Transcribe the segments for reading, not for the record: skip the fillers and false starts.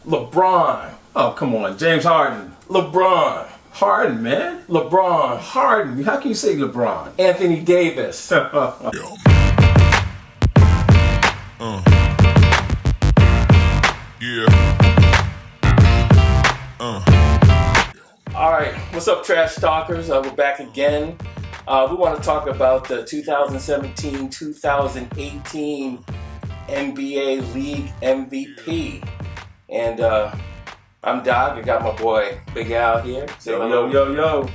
LeBron. Oh, come on. James Harden. LeBron. Harden, man. LeBron. Harden. How can you say LeBron? Anthony Davis. All right, what's up, trash talkers? We're back again. We want to talk about the 2017-2018 NBA League MVP. And I'm Doc. I got my boy Big Al here. Say hello. Yo.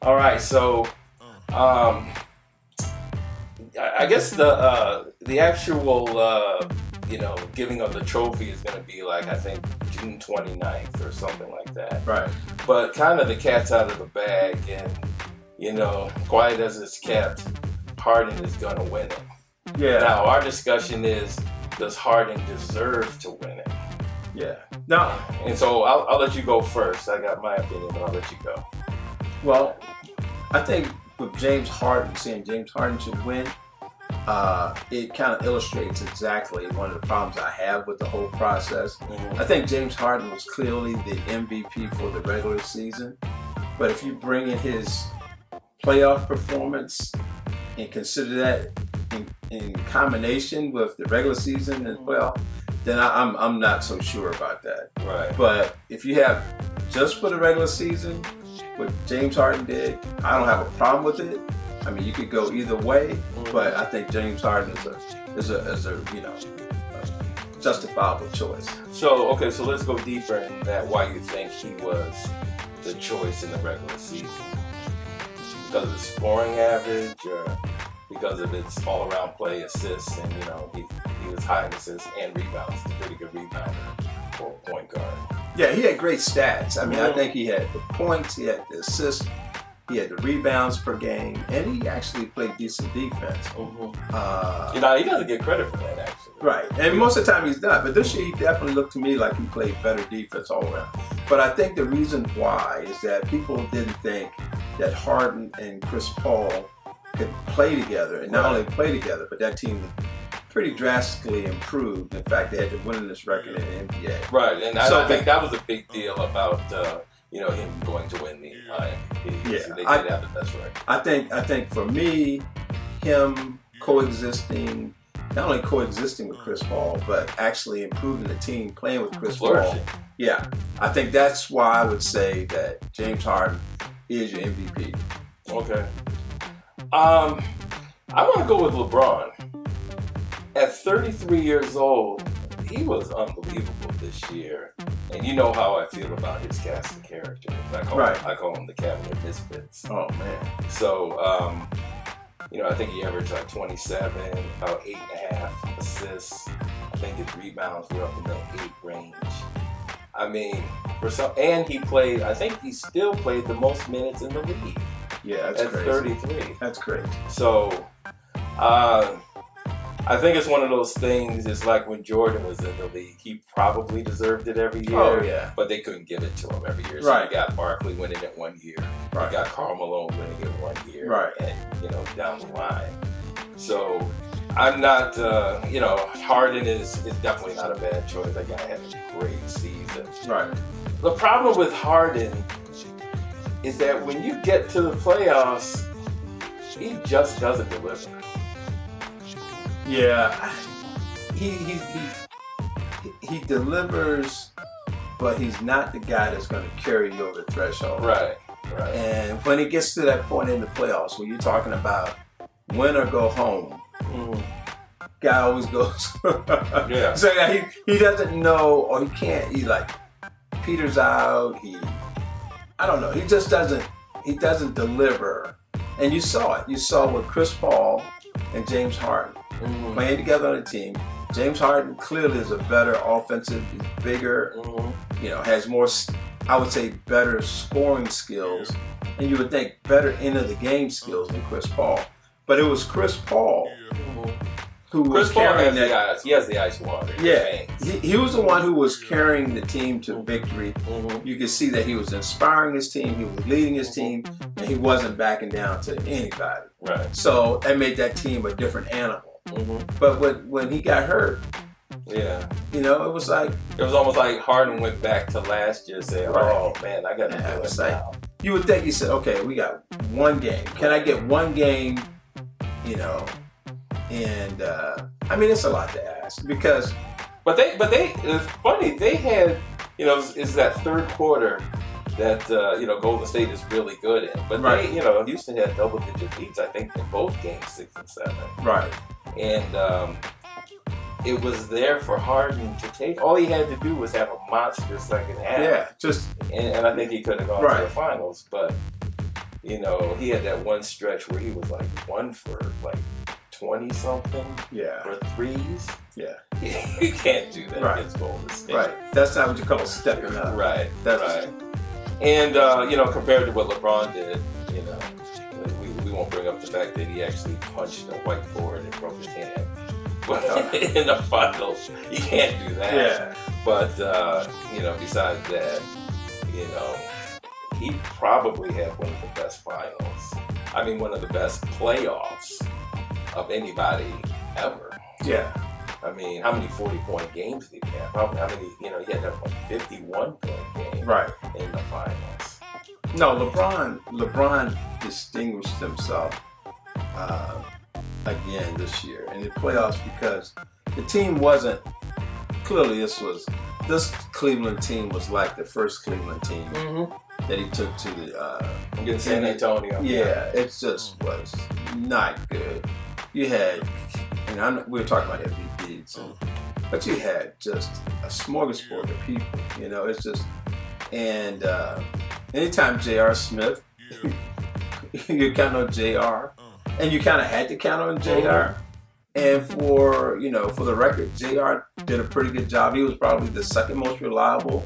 All right, so I guess the actual giving of the trophy is going to be like, I think, June 29th or something like that. Right. But kind of the cat's out of the bag, and quiet as it's kept, Harden is going to win it. Yeah. Now our discussion is, does Harden deserve to win it? Yeah. No. And so I'll let you go first. I got my opinion, but I'll let you go. Well, I think with James Harden, saying James Harden should win, it kind of illustrates exactly one of the problems I have with the whole process. Mm-hmm. I think James Harden was clearly the MVP for the regular season, but if you bring in his playoff performance and consider that in combination with the regular season and playoff, then I'm not so sure about that. Right. But if you have just for the regular season, what James Harden did, I don't have a problem with it. I mean, you could go either way, but I think James Harden is a justifiable choice. So let's go deeper in that. Why you think he was the choice in the regular season? Because of his scoring average, or because of his all-around play, assists, and he was high in assists and rebounds. He's a pretty good rebounder for a point guard. Yeah, he had great stats. I mean, I think he had the points, he had the assists, he had the rebounds per game, and he actually played decent defense. He doesn't get credit for that, actually. Right, and most of the time he's not. But this year he definitely looked to me like he played better defense all around. But I think the reason why is that people didn't think that Harden and Chris Paul could play together, and not only play together, but that team pretty drastically improved. In fact, they had the winningest record in the NBA. Right, and I think that was a big deal about him going to win the MVP. Yeah, so they did have the best record. I think for me, him coexisting, not only coexisting with Chris Paul, but actually improving the team, playing with Chris Paul. Yeah, I think that's why I would say that James Harden is your MVP. Okay. I want to go with LeBron. At 33 years old, he was unbelievable this year. And you know how I feel about his cast of characters. I call him the Cabinet of Misfits. Oh, man. So, I think he averaged like 27, about 8.5 assists. I think his rebounds were up in the 8 range. I mean, and he played, I think he still played the most minutes in the league. Yeah, that's crazy. 33. That's great. So, I think it's one of those things. It's like when Jordan was in the league. He probably deserved it every year. Oh, yeah. But they couldn't give it to him every year. So you got Barkley winning it one year. Right. You got Karl Malone winning it one year. Right. And, down the line. So, I'm not, Harden is definitely not a bad choice. That guy had a great season. Right. The problem with Harden is that when you get to the playoffs, he just doesn't deliver. Yeah, he delivers, but he's not the guy that's going to carry you over the threshold. Right. And when it gets to that point in the playoffs, when you're talking about win or go home, guy always goes. Yeah. So he doesn't know, or he can't. He like peters out. I don't know. He just doesn't. He doesn't deliver. And you saw it. You saw with Chris Paul and James Harden. Playing together on a team. James Harden clearly is a better offensive, he's bigger, has more, I would say, better scoring skills, and you would think better end of the game skills than Chris Paul. But it was Chris Paul who was carrying that. He has the ice water. Yeah, he was the one who was carrying the team to victory. You could see that he was inspiring his team, he was leading his team, and he wasn't backing down to anybody. Right. So that made that team a different animal. But when he got hurt, Yeah. You know, it was like It was almost like Harden went back to last year saying, Right. "Oh man, I got to Yeah, do it it's like- now." you would think he said, okay, we got one game. Can I get one game? You know, and I mean, it's a lot to ask because But they, it's funny. They had, you know, it's that third quarter that you know Golden State is really good in. But Right. they, you know, Houston had double-digit leads. I think in both games, 6 and 7. right, And it was there for Harden to take. All he had to do was have a monster second half. yeah, just And I think he could have gone to Right. the finals. But you know, he had that one stretch where he was like 1 for like 20 something yeah, for threes. yeah, You can't do that Right. against Golden State. right. That's not what you call stepping up. Right. That's right. And you know, compared to what LeBron did, you know, we won't bring up the fact that he actually punched a whiteboard and broke his hand. But in the finals, you can't do that. Yeah, But you know, besides that, you know, he probably had one of the best finals. I mean, one of the best playoffs of anybody ever. yeah, I mean, how many 40-point games did he have? How many, you know, he had a 51-point game right. in the finals. No, LeBron distinguished himself again this year in the playoffs because the team wasn't clearly this Cleveland team was like the first Cleveland team that he took to the Against San Antonio. yeah, it just was not good. You had, and we were talking about MVPs, but you had just a smorgasbord of people. You know, it's just, and anytime J.R. Smith, you count on J.R. and you kind of had to count on J.R. And for the record, J.R. did a pretty good job. He was probably the second most reliable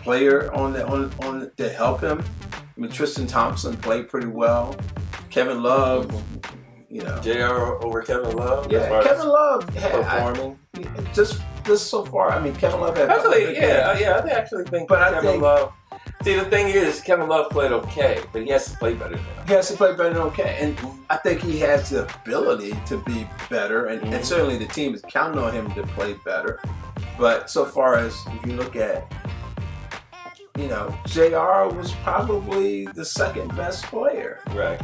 player on to help him. I mean, Tristan Thompson played pretty well. Kevin Love, you know. JR over Kevin Love? Yeah, as far Kevin as Love performing? just so far. I mean, Kevin Love had Actually, yeah, I actually think But I Kevin think- Love. See, the thing is, Kevin Love played okay, but he has to play better than him. He has to play better than okay, and I think he has the ability to be better, and certainly the team is counting on him to play better. But so far as if you look at, you know, JR was probably the second best player, Right.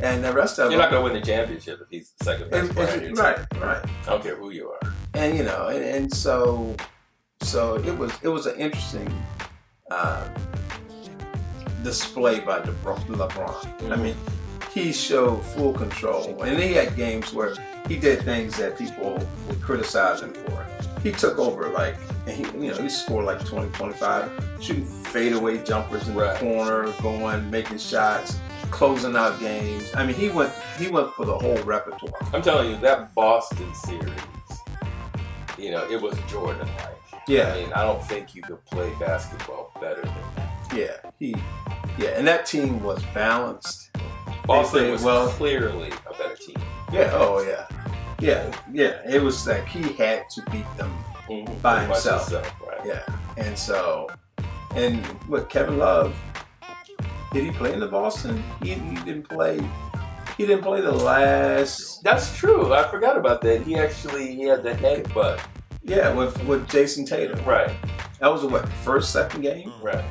and the rest of You're not them. going to win the championship if he's the second best player. on your team. Right. I don't care who you are. And you know, and so it was an interesting display by LeBron. I mean, he showed full control, and he had games where he did things that people would criticize him for. He took over, and he scored like 20, 25, shooting fadeaway jumpers in the Right. corner, making shots, closing out games. I mean, he went for the whole repertoire. I'm telling you, that Boston series, you know, it was Jordan-like. Yeah. I mean, I don't think you could play basketball better than that. Yeah, and that team was balanced. Boston played was well. clearly a better team. Yeah, yeah. It was like he had to beat them by Pretty much himself. right? Yeah, and what Kevin Love, did he play in the Boston? He didn't play. He didn't play the last. That's true. I forgot about that. He had the headbutt. Yeah, with Jason Tatum. Right. That was the first, second game. Right.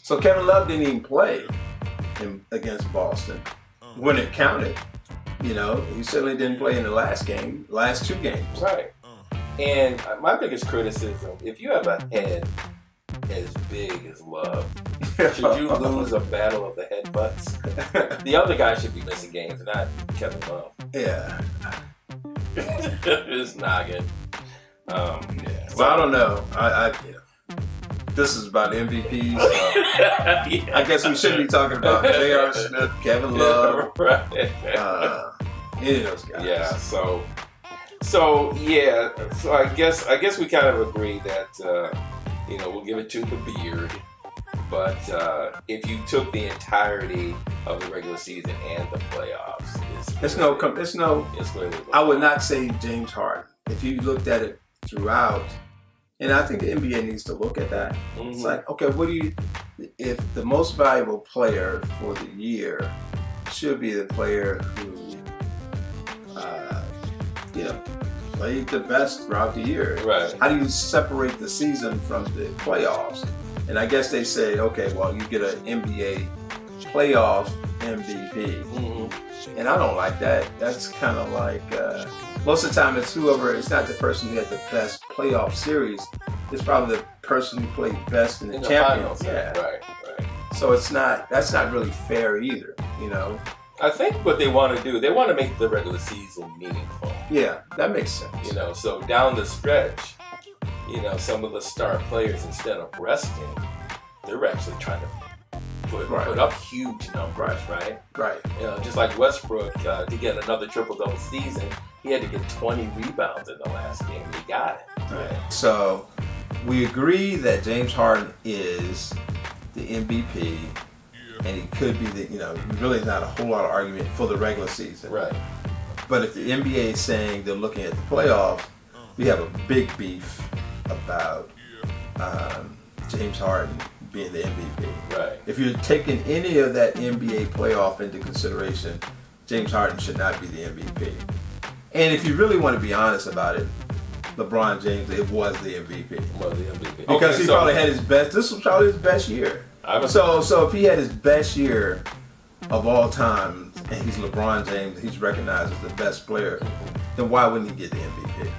So Kevin Love didn't even play against Boston when it counted. You know, he certainly didn't play in the last two games. Right. And my biggest criticism, if you have a head as big as Love, should you lose a battle of the headbutts? The other guy should be missing games, not Kevin Love. Yeah. His noggin. Yeah. Well, I don't know. This is about MVPs. So Yeah. I guess we shouldn't be talking about J.R. Smith, Kevin Love, Right. any of those guys. Yeah. So yeah. So I guess we kind of agree that we'll give it to the beard. But if you took the entirety of the regular season and the playoffs, it's clearly. I would not say James Harden. If you looked at it throughout, and I think the NBA needs to look at that. It's like, okay, if the most valuable player for the year should be the player who, played the best throughout the year. Right. How do you separate the season from the playoffs? And I guess they say, okay, well, you get an NBA playoff MVP. Mm-hmm. And I don't like that. That's kind of like, most of the time it's whoever, it's not the person who had the best playoff series. It's probably the person who played best in the finals. Yeah. Right. So that's not really fair either, you know? I think what they want to do, they want to make the regular season meaningful. Yeah, that makes sense. You know, so down the stretch, you know, some of the star players, instead of resting, they're actually trying to put up huge numbers, right? Right. You know, just like Westbrook, to get another triple-double season, he had to get 20 rebounds in the last game. He got it. Right? So we agree that James Harden is the MVP, and he could be the, you know, really not a whole lot of argument for the regular season. Right. But if the NBA is saying they're looking at the playoffs, we have a big beef about James Harden being the MVP. Right. If you're taking any of that NBA playoff into consideration, James Harden should not be the MVP. And if you really want to be honest about it, LeBron James, it was the MVP. Because he probably had his best, this was probably his best year. So if he had his best year of all time, and he's LeBron James, he's recognized as the best player, then why wouldn't he get the MVP?